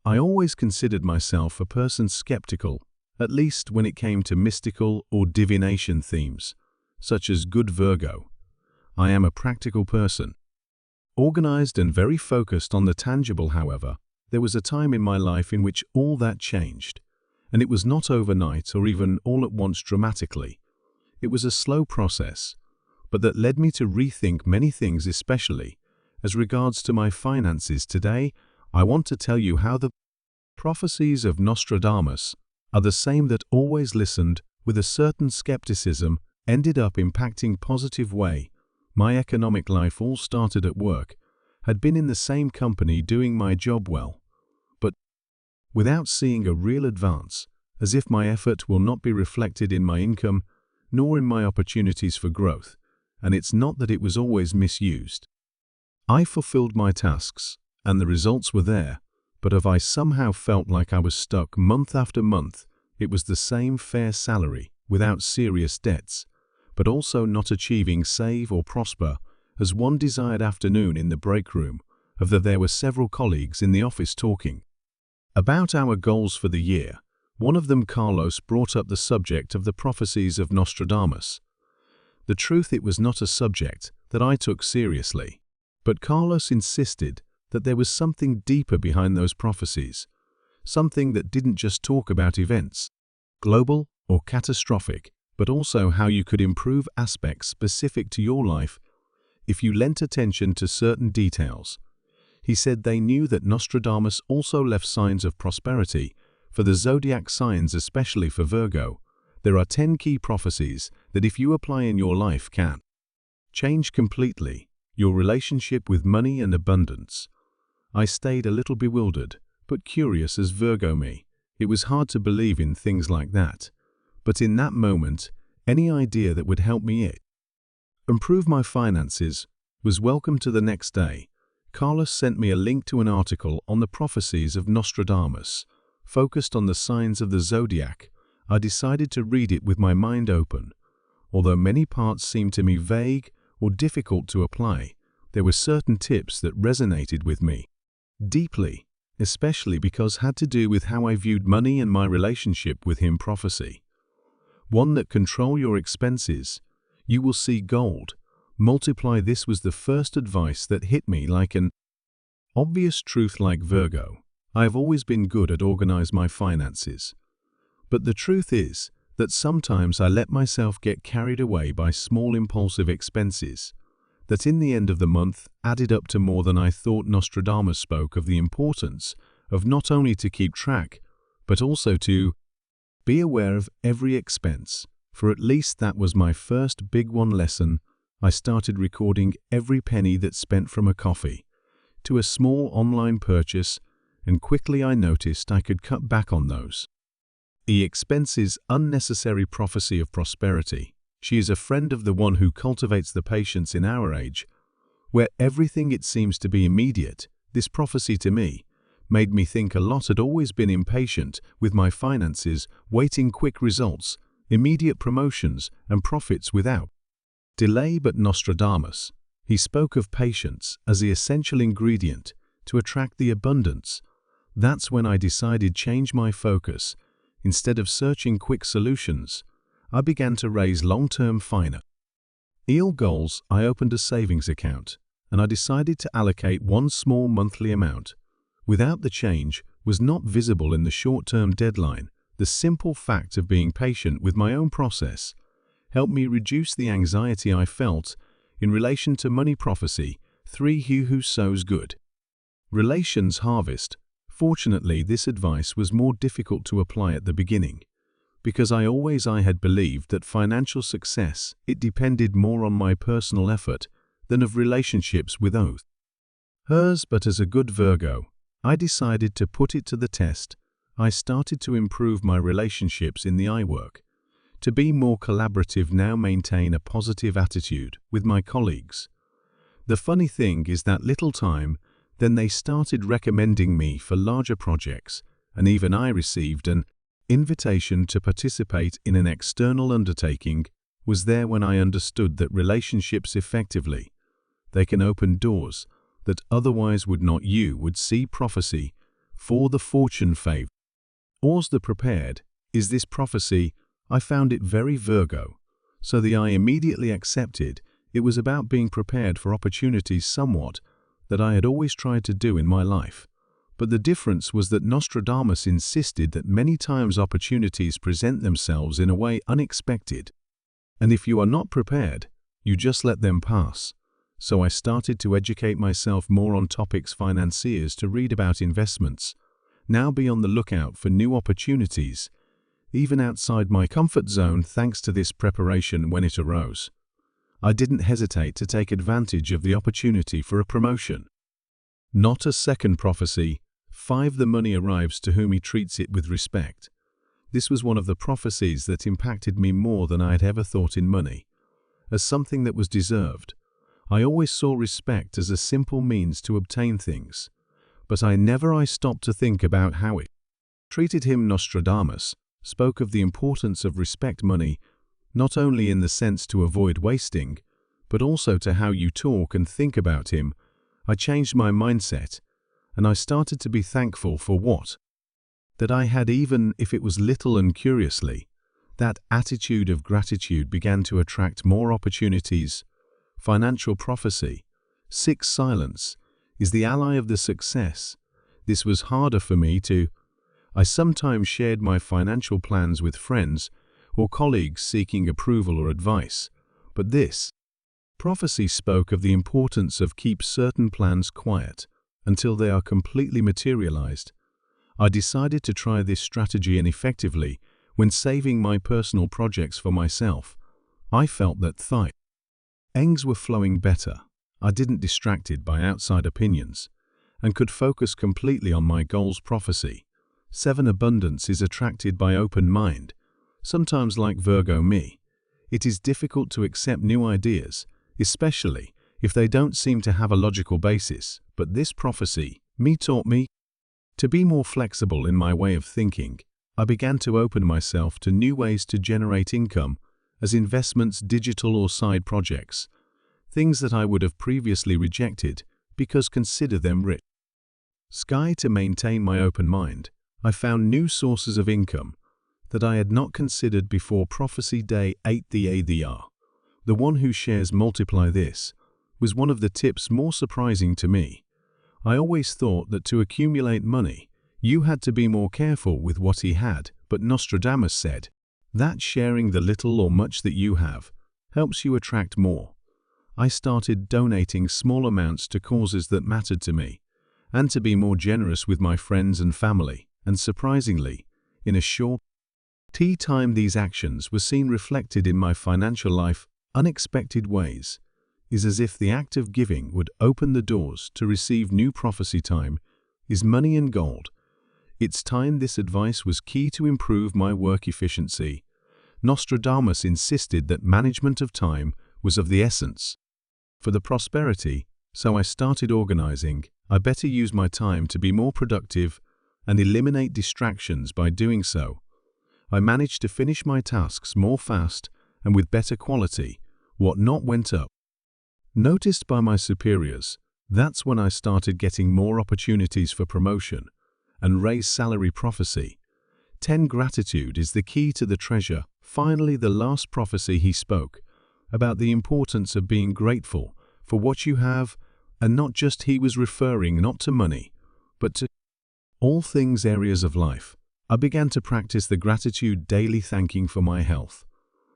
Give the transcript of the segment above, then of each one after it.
I always considered myself a person skeptical, at least when it came to mystical or divination themes, such as good Virgo. I am a practical person. Organized and very focused on the tangible, however, there was a time in my life in which all that changed. And it was not overnight or even all at once dramatically. It was a slow process, but that led me to rethink many things, especially as regards to my finances. Today, I want to tell you how the prophecies of Nostradamus are the same that always listened with a certain skepticism ended up impacting positive way. My economic life all started at work, had been in the same company doing my job well, but without seeing a real advance, as if my effort will not be reflected in my income, nor in my opportunities for growth, and it's not that it was always misused. I fulfilled my tasks, and the results were there, but if I somehow felt like I was stuck month after month, it was the same fair salary, without serious debts, but also not achieving save or prosper, as one desired afternoon in the break room, of that there were several colleagues in the office talking about our goals for the year. One of them, Carlos, brought up the subject of the prophecies of Nostradamus. The truth, it was not a subject that I took seriously, but Carlos insisted that there was something deeper behind those prophecies, something that didn't just talk about events, global or catastrophic, but also how you could improve aspects specific to your life if you lent attention to certain details. He said they knew that Nostradamus also left signs of prosperity for the zodiac signs, especially for Virgo. There are 10 key prophecies that, if you apply in your life, can change completely your relationship with money and abundance. I stayed a little bewildered, but curious as Virgo me. It was hard to believe in things like that. But in that moment, any idea that would help me improve my finances was welcome. To the next day, Carlos sent me a link to an article on the prophecies of Nostradamus, focused on the signs of the zodiac. I decided to read it with my mind open. Although many parts seemed to me vague or difficult to apply, there were certain tips that resonated with me deeply, especially because had to do with how I viewed money and my relationship with him. Prophecy 1. That control your expenses. You will see gold. Multiply. This was the first advice that hit me like an obvious truth. Like Virgo, I have always been good at organize my finances. But the truth is that sometimes I let myself get carried away by small impulsive expenses that in the end of the month added up to more than I thought. Nostradamus spoke of the importance of not only to keep track, but also to be aware of every expense. For at least that was my first big one lesson. I started recording every penny that spent, from a coffee to a small online purchase, and quickly I noticed I could cut back on those expenses. Unnecessary prophecy of prosperity. She is a friend of the one who cultivates the patience in our age, where everything it seems to be immediate. This prophecy to me made me think a lot. Had always been impatient with my finances, waiting quick results, immediate promotions and profits without delay. But Nostradamus, he spoke of patience as the essential ingredient to attract the abundance. That's when I decided to change my focus. Instead of searching quick solutions, I began to raise long-term financial goals. I opened a savings account, and I decided to allocate one small monthly amount. Without the change was not visible in the short-term deadline. The simple fact of being patient with my own process helped me reduce the anxiety I felt in relation to money. Prophecy 3. He who sows good relations harvest. Fortunately, this advice was more difficult to apply at the beginning, because I had believed that financial success, it depended more on my personal effort than of relationships with others. But as a good Virgo, I decided to put it to the test. I started to improve my relationships in the work, to be more collaborative, now maintain a positive attitude with my colleagues. The funny thing is that little time, then they started recommending me for larger projects, and even I received an invitation to participate in an external undertaking. Was there when I understood that relationships effectively, they can open doors that otherwise would not. You would see prophecy for the fortune favor. Ors the prepared, is this prophecy? I found it very Virgo, so I immediately accepted it was about being prepared for opportunities somewhat that I had always tried to do in my life. But the difference was that Nostradamus insisted that many times opportunities present themselves in a way unexpected, and if you are not prepared, you just let them pass. So I started to educate myself more on topics financiers, to read about investments, now be on the lookout for new opportunities, even outside my comfort zone. Thanks to this preparation, when it arose, I didn't hesitate to take advantage of the opportunity for a promotion. Not a second prophecy. 5. The money arrives to whom he treats it with respect. This was one of the prophecies that impacted me more than I had ever thought. In money as something that was deserved. I always saw respect as a simple means to obtain things, but I never stopped to think about how it treated him. Nostradamus spoke of the importance of respect money, not only in the sense to avoid wasting, but also to how you talk and think about him. I changed my mindset, and I started to be thankful for what that I had, even if it was little, and curiously, that attitude of gratitude began to attract more opportunities. Financial prophecy. 6. Silence is the ally of the success. This was harder for me to. I sometimes shared my financial plans with friends or colleagues seeking approval or advice, but this prophecy spoke of the importance of keep certain plans quiet until they are completely materialized. I decided to try this strategy, and effectively, when saving my personal projects for myself, I felt that things were flowing better. I didn't distracted by outside opinions and could focus completely on my goals. Prophecy. 7. Abundance is attracted by open mind. Sometimes, like Virgo me, it is difficult to accept new ideas, especially if they don't seem to have a logical basis. But this prophecy taught me to be more flexible in my way of thinking. I began to open myself to new ways to generate income, as investments, digital or side projects, things that I would have previously rejected because consider them rich. Sky. To maintain my open mind, I found new sources of income that I had not considered before. Prophecy. Day 8. The ADR, the one who shares multiply. This was one of the tips more surprising to me. I always thought that to accumulate money, you had to be more careful with what he had, but Nostradamus said that sharing the little or much that you have helps you attract more. I started donating small amounts to causes that mattered to me, and to be more generous with my friends and family, and surprisingly, in a short time these actions were seen reflected in my financial life. Unexpected ways is as if the act of giving would open the doors to receive new. Prophecy. Time is money and gold. It's time. This advice was key to improve my work efficiency. Nostradamus insisted that management of time was of the essence for the prosperity, so I started organizing. I better use my time to be more productive and eliminate distractions. By doing so, I managed to finish my tasks more fast and with better quality. What not went up noticed by my superiors. That's when I started getting more opportunities for promotion and raise salary. Prophecy. 10. Gratitude is the key to the treasure. Finally, the last prophecy, he spoke about the importance of being grateful for what you have, and not just. He was referring not to money, but to all things, areas of life. I began to practice the gratitude daily, thanking for my health,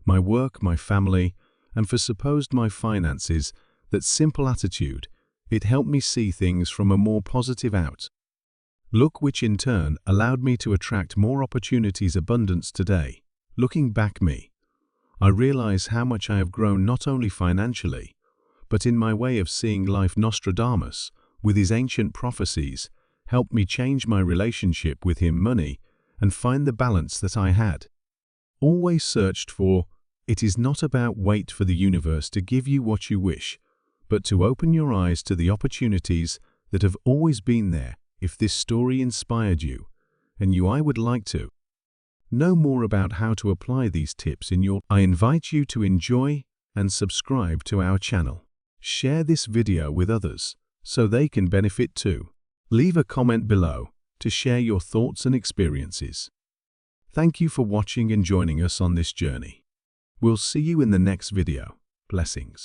my work, my family, and for supposed my finances. That simple attitude, it helped me see things from a more positive outlook, which in turn allowed me to attract more opportunities. Abundance. Today, looking back I realize how much I have grown, not only financially, but in my way of seeing life. Nostradamus, with his ancient prophecies, helped me change my relationship with him, money, and find the balance that I had always searched for. It is not about wait for the universe to give you what you wish, but to open your eyes to the opportunities that have always been there. If this story inspired you, and I would like to know more about how to apply these tips in your, I invite you to enjoy and subscribe to our channel. Share this video with others so they can benefit too. Leave a comment below to share your thoughts and experiences. Thank you for watching and joining us on this journey. We'll see you in the next video. Blessings.